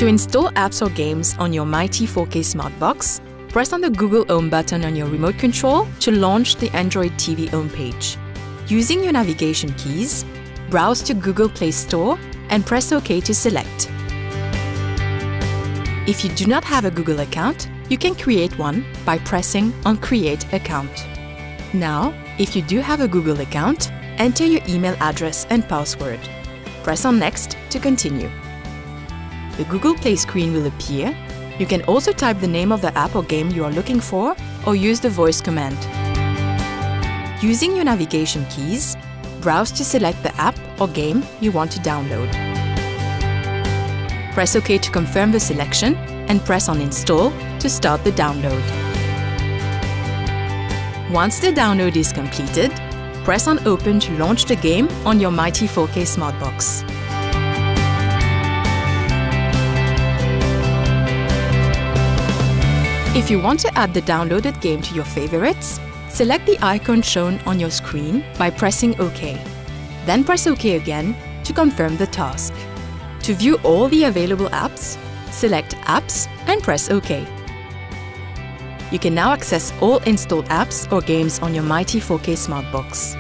To install apps or games on your my.t 4K Smart Box, press on the Google Home button on your remote control to launch the Android TV homepage. Using your navigation keys, browse to Google Play Store and press OK to select. If you do not have a Google account, you can create one by pressing on Create Account. Now, if you do have a Google account, enter your email address and password. Press on Next to continue. The Google Play screen will appear. You can also type the name of the app or game you are looking for or use the voice command. Using your navigation keys, browse to select the app or game you want to download. Press OK to confirm the selection and press on Install to start the download. Once the download is completed, press on Open to launch the game on your my.t 4K Smart Box. If you want to add the downloaded game to your favorites, select the icon shown on your screen by pressing OK. Then press OK again to confirm the task. To view all the available apps, select Apps and press OK. You can now access all installed apps or games on your my.t 4K Smart Box.